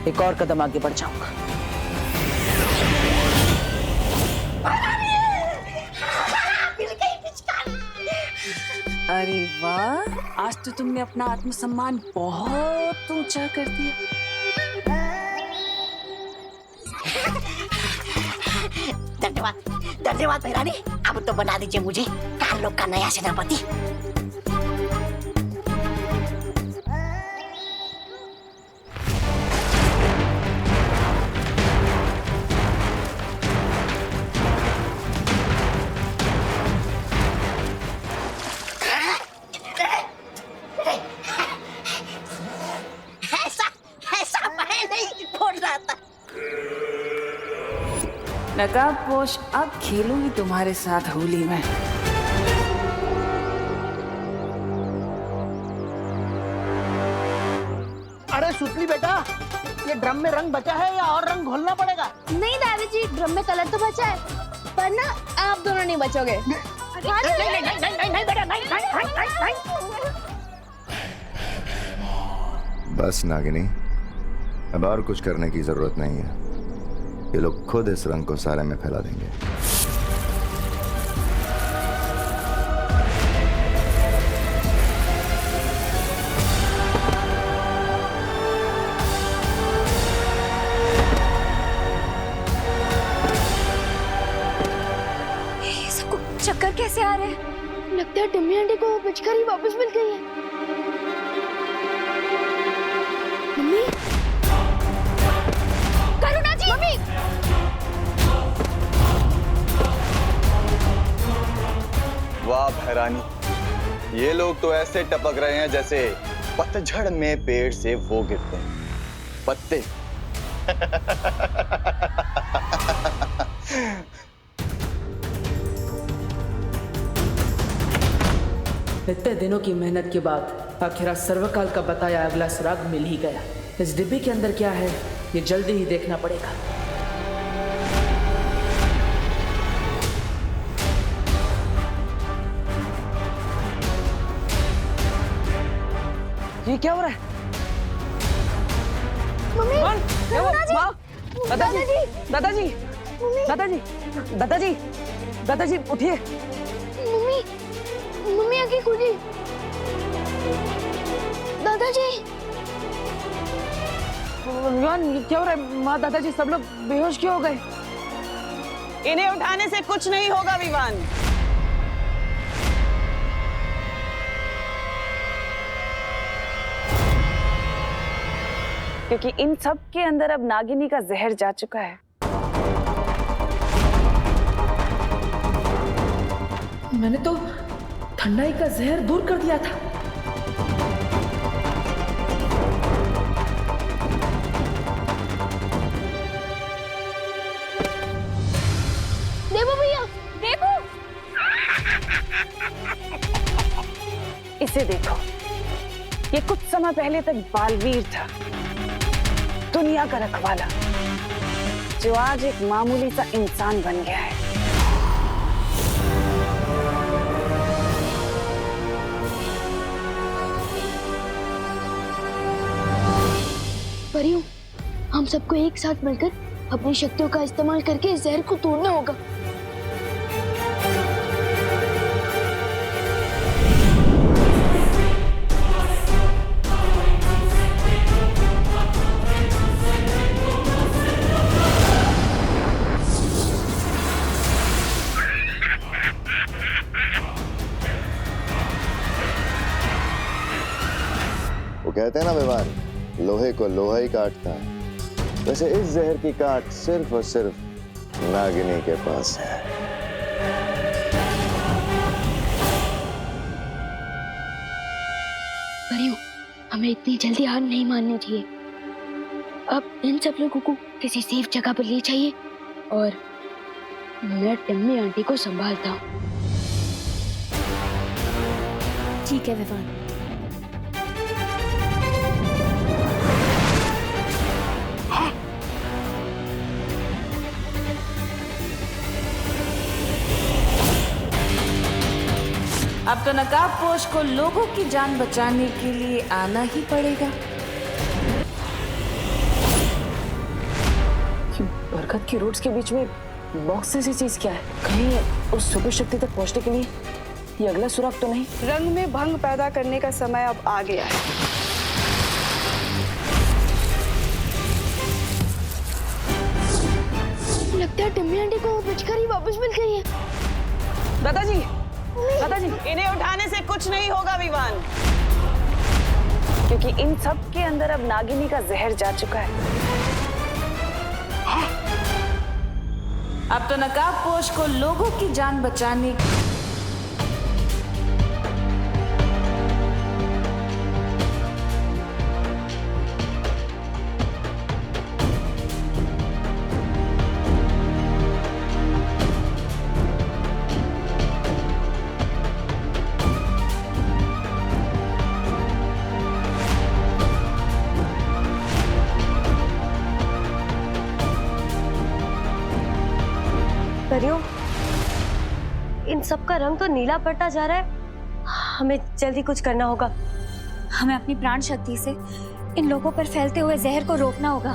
एक और कदम आगे बढ़ जाऊंगा। अरे वाह, आज तो तुमने अपना आत्मसम्मान बहुत ऊंचा कर दिया। धन्यवाद धन्यवाद भैरानी। अब तो बना दीजिए मुझे कारलोक का नया सेनापति। ऐसा मैं नहीं बोल रहा था। नकाबपोश, अब खेलूंगी तुम्हारे साथ होली में। अरे सुतली बेटा, ये ड्रम में रंग बचा है या और रंग घोलना पड़ेगा? नहीं दादाजी, ड्रम में कलर तो बचा है, पर ना आप दोनों नहीं बचोगे। नहीं बेटा, नहीं। बस नागिनी, अब और कुछ करने की जरूरत नहीं है। ये लोग खुद इस रंग को सारे में फैला देंगे। ये सबको चक्कर कैसे आ रहे हैं? लगता है टिम्मी आंटी को पिचकारी वापस मिल गई है। मम्मी, करुणा जी, मम्मी। वाह भैरानी, ये लोग तो ऐसे टपक रहे हैं जैसे पतझड़ में पेड़ से वो गिरते हैं पत्ते। इतने दिनों की मेहनत के बाद आखिर सर्वकाल का बताया अगला सुराग मिल ही गया। इस डिब्बे के अंदर क्या है ये जल्दी ही देखना पड़ेगा। ये क्या हो रहा है? मम्मी, दादाजी, दादाजी, दादाजी, दादाजी, दादाजी उठिए। मम्मी, मम्मी आंखें खुली। दादाजी, विवान, ये क्या हो रहा है? माँ, दादाजी सब लोग बेहोश क्यों हो गए? इन्हें उठाने से कुछ नहीं होगा विवान। क्योंकि इन सब के अंदर अब नागिनी का जहर जा चुका है। मैंने तो ठंडाई का जहर दूर कर दिया था। देखो भैया, देखो। इसे देखो, ये कुछ समय पहले तक बालवीर था, दुनिया का रखवाला, जो आज एक मामूली सा इंसान बन गया है। परियों, हम सबको एक साथ मिलकर अपनी शक्तियों का इस्तेमाल करके इस जहर को तोड़ना होगा। वो कहते हैं ना विवान, लोहे को लोहा ही काटता है। वैसे इस जहर की काट सिर्फ और सिर्फ नागिनी के पास है। परियों, हमें इतनी जल्दी हार नहीं माननी चाहिए। अब इन सब लोगों को किसी सेफ जगह पर ले जाइए और मैं टिम्मी आंटी को संभालता हूँ। ठीक है विवान। अब तो नकाबपोश को लोगों की जान बचाने के लिए आना ही पड़ेगा। बरगद की रूट्स के बीच में बॉक्स जैसी चीज क्या है? कहीं उस सुपर शक्ति तक पहुंचने के लिए ये अगला सुराग तो नहीं? रंग में भंग पैदा करने का समय अब आ गया है। लगता है टिम्मी आंटी को पिचकारी वापस मिल गई है। दादाजी, दादाजी, इन्हें उठाने से कुछ नहीं होगा विवान, क्योंकि इन सब के अंदर अब नागिनी का जहर जा चुका है। अब तो नकाबपोश को लोगों की जान बचाने परियों, इन सब का रंग तो नीला पड़ता जा रहा है। हमें जल्दी कुछ करना होगा। हमें अपनी प्राण शक्ति से इन लोगों पर फैलते हुए जहर को रोकना होगा।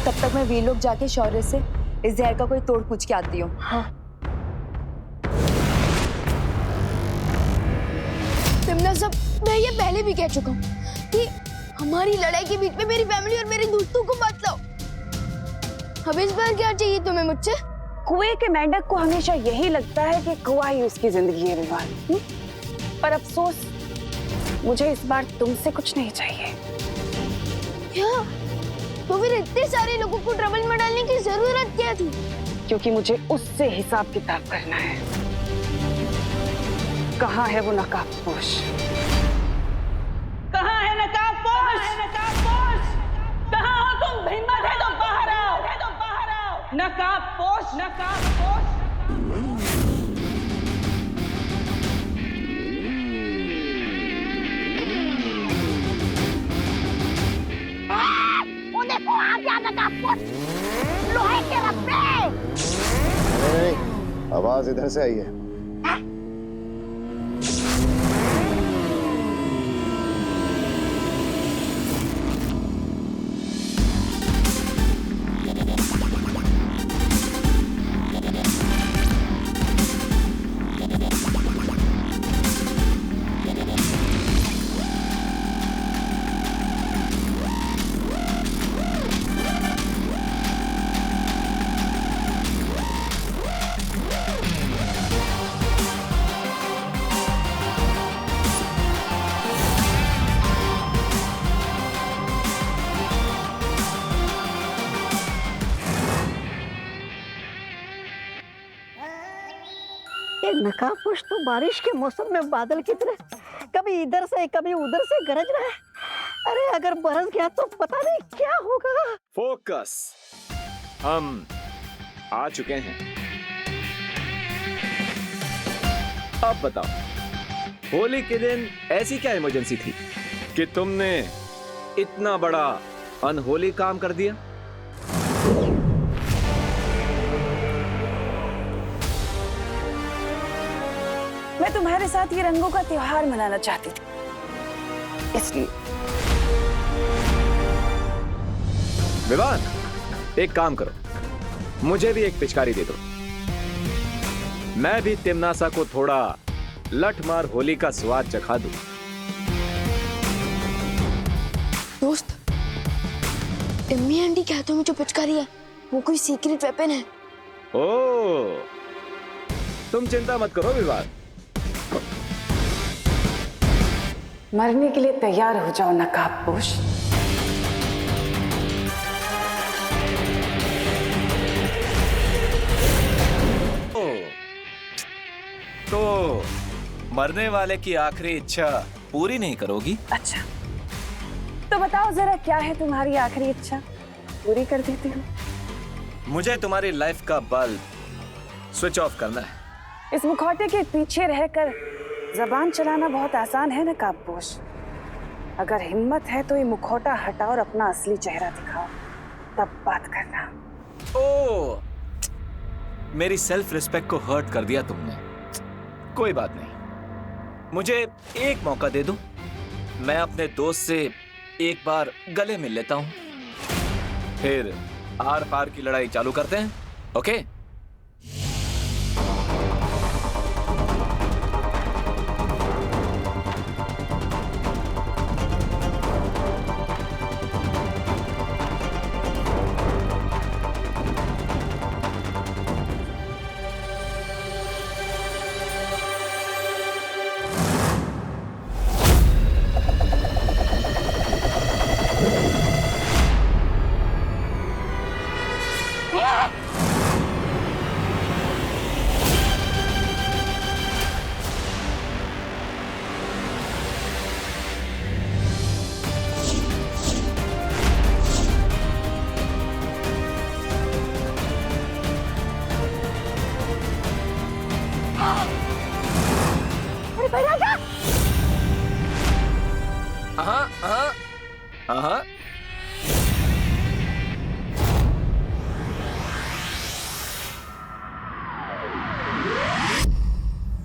तब तक मैं वीर लोग जाके शौर्य से इस जहर का कोई तोड़ पूछ के आती हूँ। हाँ। तिमना सब, मैं ये पहले भी कह चुका हूँ कि हमारी लड़ाई के बीच में मेरी फैमिली और मेरे दोस्तों को मत लाओ। अब इस बार क्या चाहिए तुम्हें मुझसे? कुएं के मेंढक को हमेशा यही लगता है कि कुआं ही उसकी जिंदगी है विवान। पर अफसोस, मुझे इस बार तुमसे कुछ नहीं चाहिए। क्या? तो फिर इतने सारे लोगों को ट्रबल में डालने की जरूरत क्या थी? क्योंकि मुझे उससे हिसाब किताब करना है। कहाँ है वो नकाबपोश? कहाँ है नकाबपोश? कहाँ हो तुम? हिम्मत है तो बाहर आओ। नकाबपोश, नकाबपोश। देखो आ गया नकाबपोश, लोहे के रब्बे। नहीं, आवाज इधर से आई है। नकाबपोश तो बारिश के मौसम में बादल की तरह कभी इधर से कभी उधर से गरज रहा है। अरे अगर बरस गया तो पता नहीं क्या होगा। फोकस, हम आ चुके हैं। अब बताओ, होली के दिन ऐसी क्या इमरजेंसी थी कि तुमने इतना बड़ा अनहोली काम कर दिया? मैं तुम्हारे साथ ये रंगों का त्योहार मनाना चाहती थी, इसलिए। विवान, एक काम करो, मुझे भी एक पिचकारी दे दो। मैं भी तिमनासा को थोड़ा लठमार होली का स्वाद चखा दूं। दोस्त, टिम्मी आंटी कहते हैं जो पिचकारी है वो कोई सीक्रेट वेपन है। ओह, तुम चिंता मत करो विवान। मरने के लिए तैयार हो जाओ नकाबपोश। तो मरने वाले की आखिरी इच्छा पूरी नहीं करोगी? अच्छा, तो बताओ जरा क्या है तुम्हारी आखिरी इच्छा, पूरी कर देती हूँ। मुझे तुम्हारी लाइफ का बल्ब स्विच ऑफ करना है। इस मुखौटे के पीछे रहकर जबान चलाना बहुत आसान है नकाबपोश। अगर हिम्मत है तो ये मुखौटा हटाओ और अपना असली चेहरा दिखाओ, तब बात करना। ओह, मेरी सेल्फ रिस्पेक्ट को हर्ट कर दिया तुमने। कोई बात नहीं, मुझे एक मौका दे दो, मैं अपने दोस्त से एक बार गले मिल लेता हूं, फिर आर पार की लड़ाई चालू करते हैं। ओके?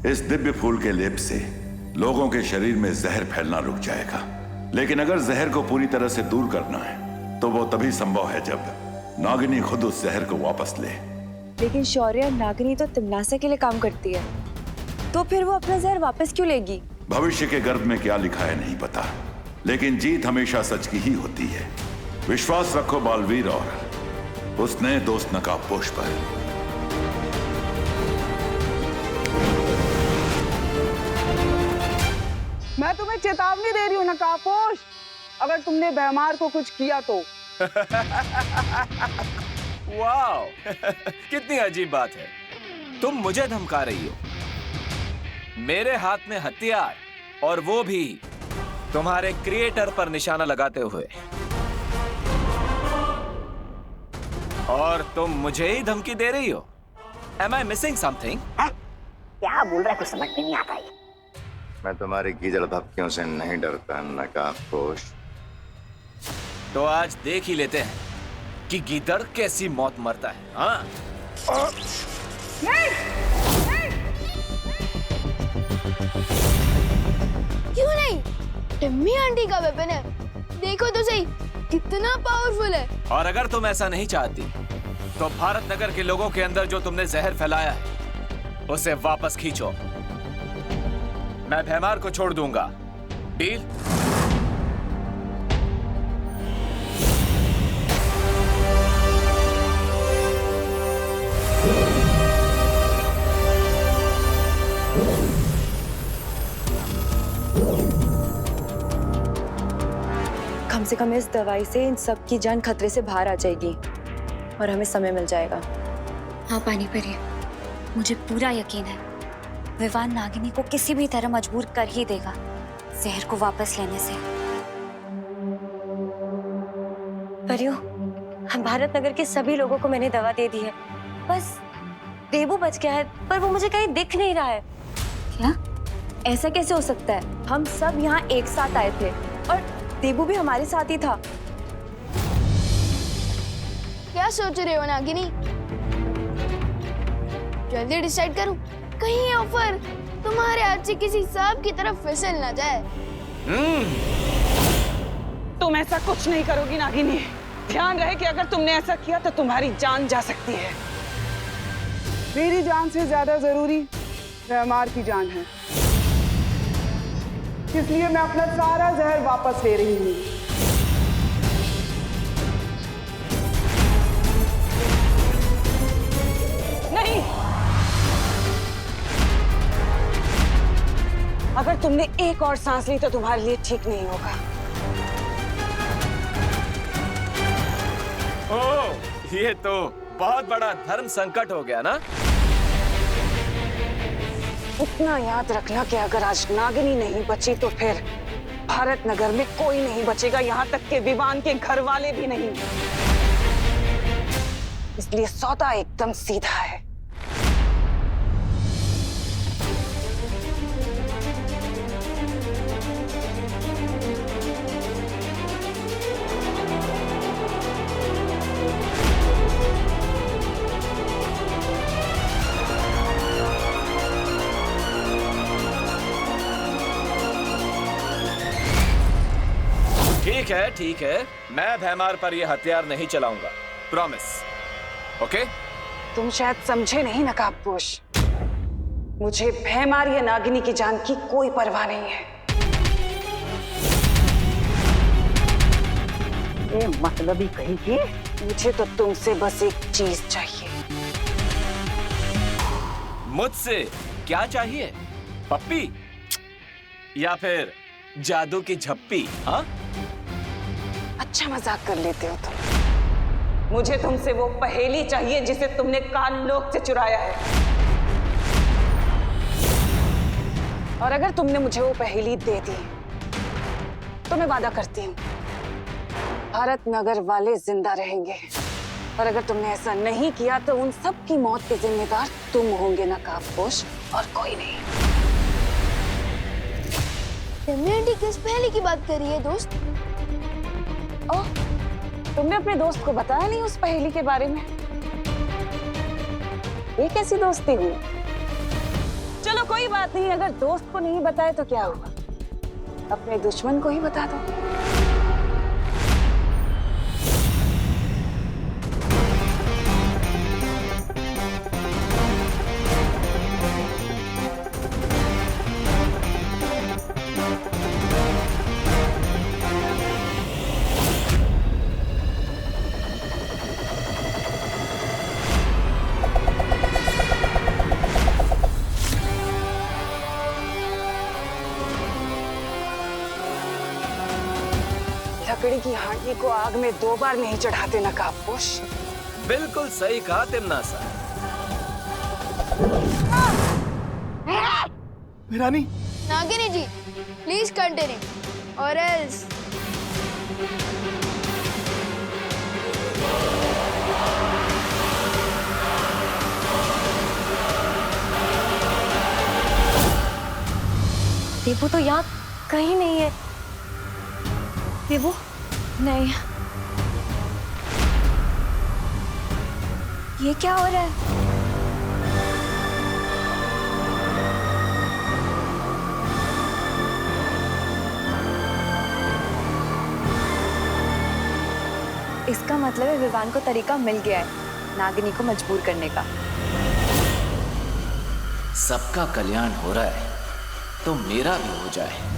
इस दिव्य फूल के लेप से लोगों के शरीर में जहर फैलना रुक जाएगा, लेकिन अगर जहर को पूरी तरह से दूर करना है तो वो तभी संभव है जब नागिनी खुद उस जहर को वापस ले। लेकिन शौर्य, नागिनी तो तिमनासा के लिए काम करती है, तो फिर वो अपना जहर वापस क्यों लेगी? भविष्य के गर्भ में क्या लिखा है नहीं पता, लेकिन जीत हमेशा सच की ही होती है। विश्वास रखो बालवीर और उस नए दोस्त नकाबपोश पर। मैं तुम्हें चेतावनी दे रही हूँ नकाबपोश, अगर तुमने भैमार को कुछ किया तो। वाओ, कितनी अजीब बात है, तुम मुझे धमका रही हो, मेरे हाथ में हथियार, और वो भी तुम्हारे क्रिएटर पर निशाना लगाते हुए, और तुम मुझे ही धमकी दे रही हो। Am I missing something? क्या बोल रहा है, कुछ समझ में नहीं आता है। मैं तुम्हारी गीदड़ धमकियों से नहीं डरता नकाबपोश। तो आज देख ही लेते हैं कि गीदड़ कैसी मौत मरता है। हाँ? नहीं, नहीं। क्यों नहीं? टिम्मी आंटी का वेपन है, देखो तो सही कितना पावरफुल है। और अगर तुम ऐसा नहीं चाहती तो भारत नगर के लोगों के अंदर जो तुमने जहर फैलाया है उसे वापस खींचो, मैं भैमार को छोड़ दूंगा। डील? कम से कम इस दवाई से इन सब की जान खतरे से बाहर आ जाएगी और हमें समय मिल जाएगा। हाँ पानी परी, मुझे पूरा यकीन है विवान नागिनी को किसी भी तरह मजबूर कर ही देगा जहर को वापस लेने से। परियों, भारत नगर के सभी लोगों को मैंने दवा दे दी है, बस देबू बच गया है, पर वो मुझे कहीं दिख नहीं रहा है। क्या? ऐसा कैसे हो सकता है? हम सब यहाँ एक साथ आए थे और देबू भी हमारे साथ ही था। क्या सोच रहे हो नागिनी? जल्दी डिसाइड करूं, कहीं ये ऑफर तुम्हारे हाथ से किसी सांप की तरफ फिसल ना जाए। तुम ऐसा कुछ नहीं करोगी नागिनी, ध्यान रहे कि अगर तुमने ऐसा किया तो तुम्हारी जान जा सकती है। मेरी जान से ज्यादा जरूरी भैमार की जान है, इसलिए मैं अपना सारा जहर वापस ले रही हूँ। नहीं, अगर तुमने एक और सांस ली तो तुम्हारे लिए ठीक नहीं होगा। ओह, ये तो बहुत बड़ा धर्म संकट हो गया ना। इतना याद रखना कि अगर आज नागिनी नहीं बची तो फिर भारत नगर में कोई नहीं बचेगा, यहाँ तक के विवान के घर वाले भी नहीं। इसलिए सौदा एकदम सीधा है। ठीक है, मैं भैमार पर यह हथियार नहीं चलाऊंगा, प्रॉमिस। ओके? तुम शायद समझे नहीं नकाबपोश, मुझे भैमार या नागिनी की जान की कोई परवाह नहीं है। ये मतलबी कहीं की? मुझे तो तुमसे बस एक चीज चाहिए। मुझसे क्या चाहिए? पप्पी या फिर जादू की झप्पी? हाँ, अच्छा मजाक कर लेते हो तुम। मुझे तुमसे वो पहेली चाहिए जिसे तुमने काललोक से चुराया है। और अगर तुमने मुझे वो पहेली दे दी तो मैं वादा करती हूँ भारत नगर वाले जिंदा रहेंगे। और अगर तुमने ऐसा नहीं किया तो उन सब की मौत के जिम्मेदार तुम होंगे नकाबपोश, और कोई नहीं। आंटी किस पहेली की बात कर रही है दोस्त? ओह, तुमने अपने दोस्त को बताया नहीं उस पहेली के बारे में? ये कैसी दोस्ती हुई? चलो कोई बात नहीं, अगर दोस्त को नहीं बताए तो क्या हुआ, अपने दुश्मन को ही बता दो। लकड़ी की हांडी को आग में 2 बार नहीं चढ़ाते नकाबपोश। बिल्कुल सही कहा तिमना सा। रानी, नागिनी जी, प्लीज कंटिन्यू और एल्स। देवू तो यहाँ कहीं नहीं है। देवू नहीं, ये क्या हो रहा है? इसका मतलब है विवान को तरीका मिल गया है नागिनी को मजबूर करने का। सबका कल्याण हो रहा है तो मेरा भी हो जाए।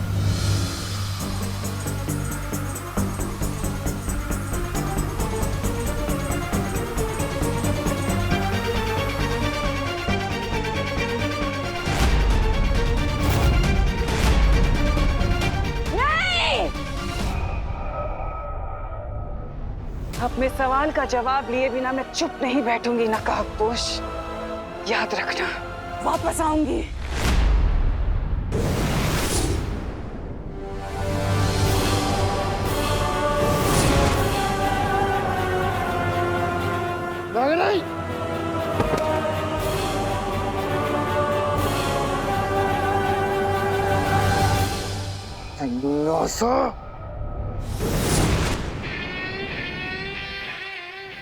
अपने सवाल का जवाब लिए बिना मैं चुप नहीं बैठूंगी नकाबपोश। याद रखना, वापस आऊंगी।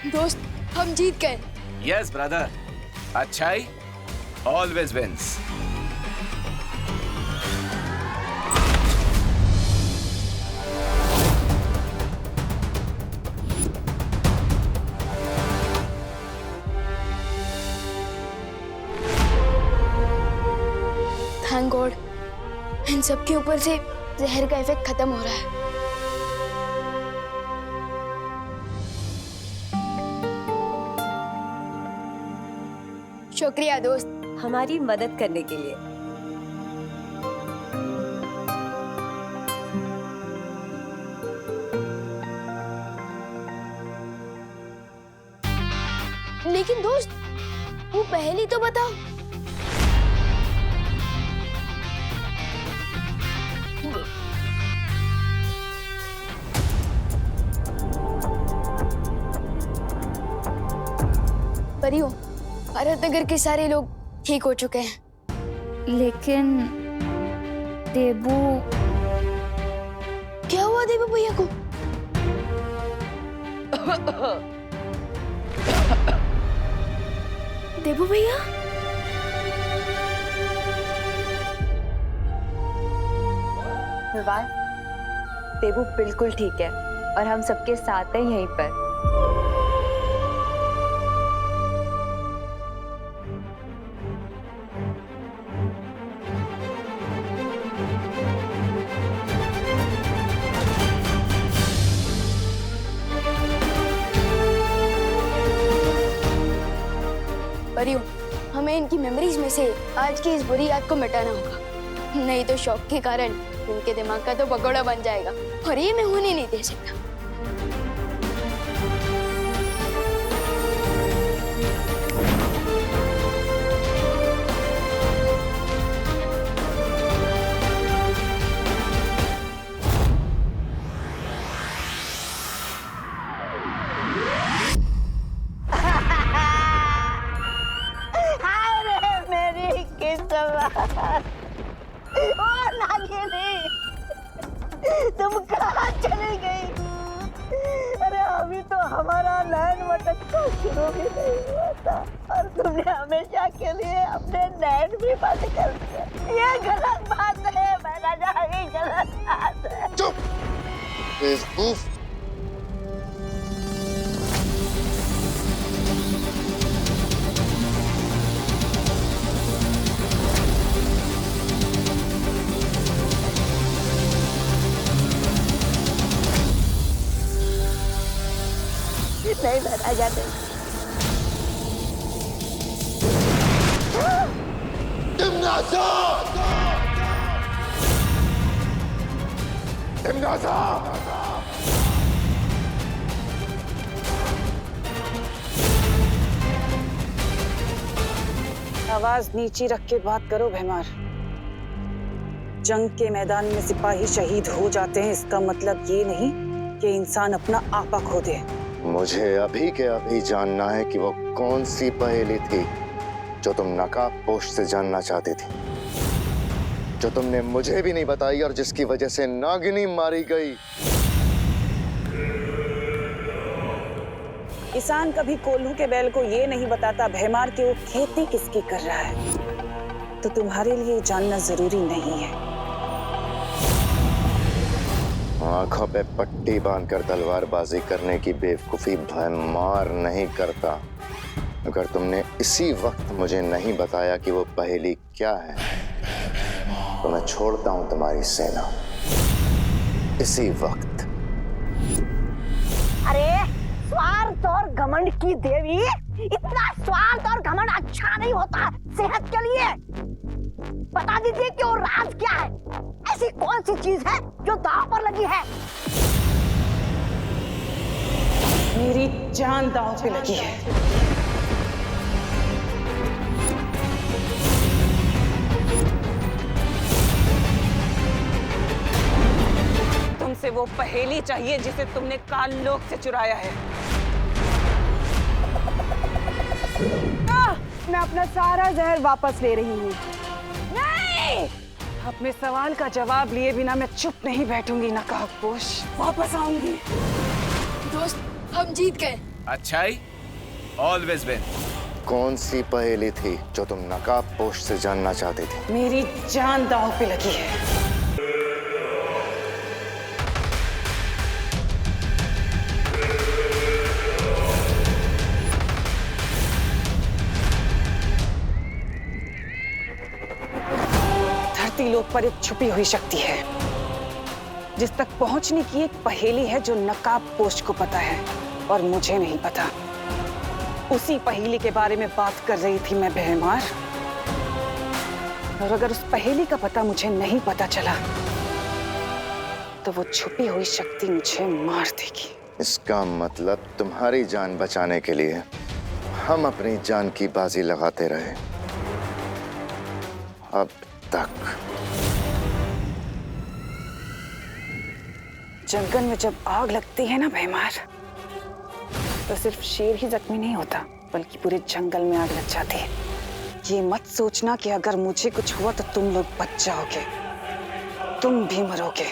दोस्त, हम जीत गए। यस ब्रदर, अच्छाई ऑलवेज विंस। थैंक गॉड, इन सब के ऊपर से जहर का इफेक्ट खत्म हो रहा है। शुक्रिया दोस्त, हमारी मदद करने के लिए। लेकिन दोस्त, वो पहेली तो बताओ। परियों, भारत नगर के सारे लोग ठीक हो चुके हैं, लेकिन देबू। क्या हुआ देबू भैया को? देबू भैया, विवान, देबू बिल्कुल ठीक है और हम सबके साथ हैं यहीं पर। परियों, हमें इनकी मेमोरीज में से आज की इस बुरी याद को मिटाना होगा, नहीं तो शौक के कारण इनके दिमाग का तो पकौड़ा बन जाएगा और ये मैं होने नहीं दे सकता। ओ नागिनी, तुम कहाँ चली गई? अरे अभी तो हमारा नैन मटकना शुरू भी नहीं हुआ था और तुमने हमेशा के लिए अपने नैन भी बंद कर दिए। ये गलत बात है मैना जा, ये गलत बात है। चुप बेवकूफ। नहीं बना जाते। आवाज नीची रख के बात करो भैमार। जंग के मैदान में सिपाही शहीद हो जाते हैं, इसका मतलब ये नहीं कि इंसान अपना आपा खो दे। मुझे अभी के अभी जानना है कि वो कौन सी पहेली थी जो तुम नकाबपोश से जानना चाहती थी, जो तुमने मुझे भी नहीं बताई और जिसकी वजह से नागिनी मारी गई। किसान कभी कोल्हू के बैल को ये नहीं बताता भैमार कि वो खेती किसकी कर रहा है, तो तुम्हारे लिए जानना जरूरी नहीं है। आंखों पे पट्टी बांधकर तलवारबाजी करने की बेवकूफी भैमार नहीं करता। अगर तुमने इसी वक्त मुझे नहीं बताया कि वो पहेली क्या है, तो मैं छोड़ता हूं तुम्हारी सेना इसी वक्त। अरे स्वार्थ और घमंड की देवी, इतना स्वार्थ और घमंड अच्छा नहीं होता सेहत के लिए। बता दीजिए कि वो राज क्या है, ऐसी कौन सी चीज है जो दांव पर लगी है? मेरी जान दांव पे लगी है। तुमसे वो पहेली चाहिए जिसे तुमने काल लोक से चुराया है। मैं अपना सारा जहर वापस ले रही हूँ। नहीं! अपने सवाल का जवाब लिए बिना मैं चुप नहीं बैठूंगी नकाबपोश, वापस आऊंगी। दोस्त, हम जीत गए। अच्छाई ऑलवेज विन। कौन सी पहेली थी जो तुम नकाबपोश से जानना चाहते थे? मेरी जान दांव पे लगी है। धरती लोक पर एक छुपी हुई शक्ति है जिस तक पहुंचने की एक पहेली है जो नकाबपोश को पता है और मुझे नहीं पता। उसी पहेली के बारे में बात कर रही थी मैं भैमार। और अगर उस पहेली का पता मुझे नहीं पता चला तो वो छुपी हुई शक्ति मुझे मार देगी। इसका मतलब तुम्हारी जान बचाने के लिए हम अपनी जान की बाजी लगाते रहे अब तक। जंगल में जब आग लगती है ना भैमार, तो सिर्फ शेर ही जख्मी नहीं होता बल्कि पूरे जंगल में आग लग जाती है। ये मत सोचना कि अगर मुझे कुछ हुआ तो तुम लोग बच जाओगे, तुम भी मरोगे।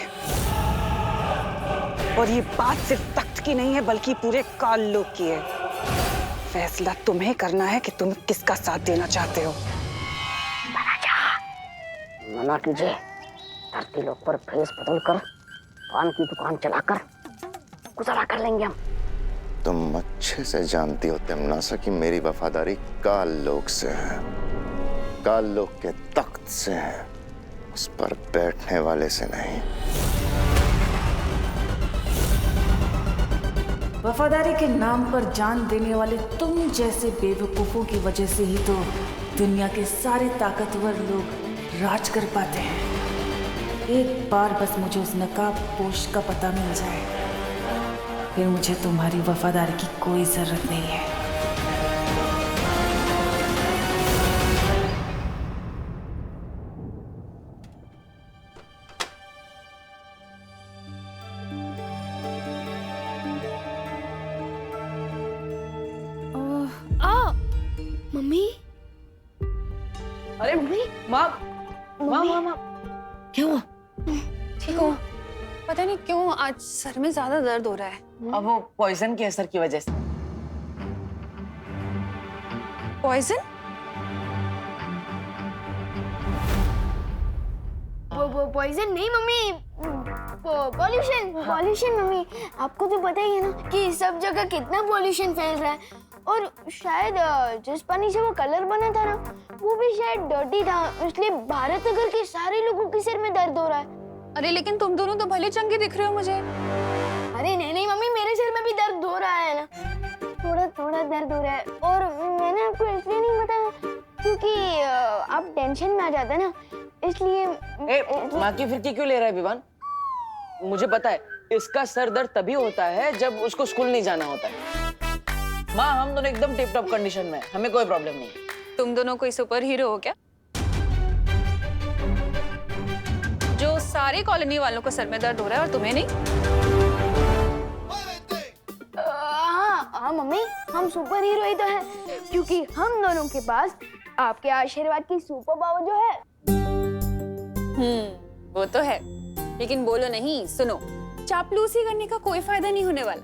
और ये बात सिर्फ तख्त की नहीं है बल्कि पूरे काल लोक की है। फैसला तुम्हें करना है कि तुम किसका साथ देना चाहते हो। मना कीजिए, धरती लोक पर भेष बदल कर पान की दुकान चलाकर गुजारा कर लेंगे हम। तुम अच्छे से जानती हो तिमनासा कि मेरी वफादारी काल लोक से है, काल लोक के तख्त से है, उस पर बैठने वाले से नहीं। वफादारी के नाम पर जान देने वाले तुम जैसे बेवकूफों की वजह से ही तो दुनिया के सारे ताकतवर लोग राज कर पाते हैं। एक बार बस मुझे उस नकाबपोश का पता मिल जाए, फिर मुझे तुम्हारी वफादारी की कोई जरूरत नहीं है। मम्मी, अरे मम्मी, माँ, क्या हुआ? ठीक हो? पता नहीं क्यों आज सर में ज्यादा दर्द हो रहा है। अब वो पॉइजन के असर की वजह से। पॉइजन? वो पॉइजन नहीं मम्मी, पॉल्यूशन। पॉल्यूशन मम्मी, आपको तो पता ही है ना कि सब जगह कितना पॉल्यूशन फैल रहा है, और शायद जिस पानी से वो कलर बना था ना, वो भी शायद डर्टी था, इसलिए भारत नगर के सारे लोगों के सिर में दर्द हो रहा है। अरे लेकिन तुम दोनों तो भले चंगे दिख रहे हो मुझे। अरे नहीं मम्मी, मेरे सिर में भी दर्द हो रहा है ना, थोड़ा थोड़ा दर्द हो रहा है। और मैंने आपको इसलिए नहीं बताया क्योंकि आप टेंशन में आ जाते ना, इसलिए। माँ की फिरकी क्यों ले रहा है विवान? मुझे पता है इसका सर दर्द तभी होता है जब उसको स्कूल नहीं जाना होता है। माँ, हम दोनों एकदम टिप टॉप कंडीशन में, हमें कोई प्रॉब्लम नहीं। तुम दोनों कोई सुपर हीरो हो क्या, जो सारे कॉलोनी वालों को सर में दर्द हो रहा है और तुम्हें नहीं? हाँ मम्मी, हम सुपर हीरो ही तो हैं, क्योंकि हम दोनों के पास आपके आशीर्वाद की सुपर पावर जो है। वो तो है, लेकिन बोलो नहीं, सुनो, चापलूसी करने का कोई फायदा नहीं होने वाला,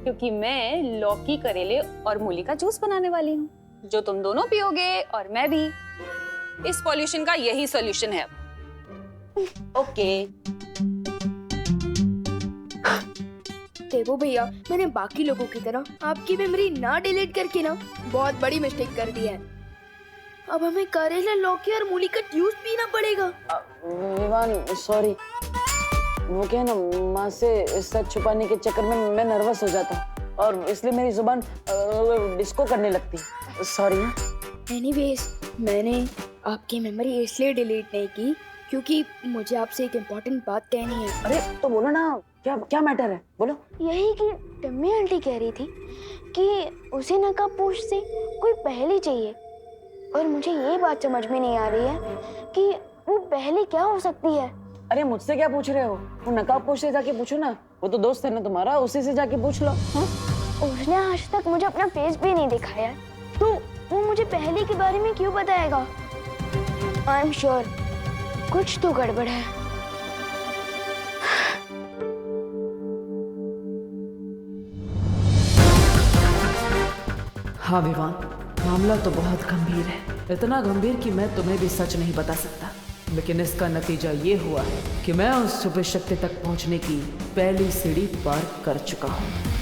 क्योंकि मैं लौकी, करेले और मूली का जूस बनाने वाली हूँ, जो तुम दोनों पियोगे और मैं भी। इस पॉल्यूशन का यही सॉल्यूशन है। ओके। देखो भैया, मैंने बाकी लोगों की तरह आपकी मेमोरी ना डिलीट करके ना बहुत बड़ी मिस्टेक कर दी है। अब हमें करेला, लौकी और मूली का जूस पीना पड़ेगा। विवान सॉरी, वो क्या है ना, माँ से सच छुपाने के चक्कर में मैं नर्वस हो जाता हूँ और इसलिए मेरी जुबान डिस्को करने लगती। सॉरी। एनीवेज, मैंने आपकी मेमोरी इसलिए डिलीट नहीं की क्योंकि मुझे आपसे एक इम्पोर्टेंट बात कहनी है। अरे तो बोलो ना, क्या मैटर है, बोलो। यही कि टम्मी आंटी कह रही थी कि उसे नकाबपोश से कोई पहेली चाहिए, और मुझे ये बात समझ में नहीं आ रही है कि वो पहेली क्या हो सकती है। अरे मुझसे क्या पूछ रहे हो? वो नकाबपोश से जाके पूछो ना, वो तो दोस्त है ना तुम्हारा, उसी से जाके पूछ लो। उसने आज तक मुझे अपना फेस भी नहीं दिखाया, तो वो मुझे पहेली के बारे में क्यों बताएगा? आई एम श्योर कुछ तो गड़बड़ है। हाँ विवान, मामला तो बहुत गंभीर है, इतना गंभीर कि मैं तुम्हें भी सच नहीं बता सकता, लेकिन इसका नतीजा ये हुआ कि मैं उस शुभ शक्ति तक पहुंचने की पहली सीढ़ी पार कर चुका हूँ।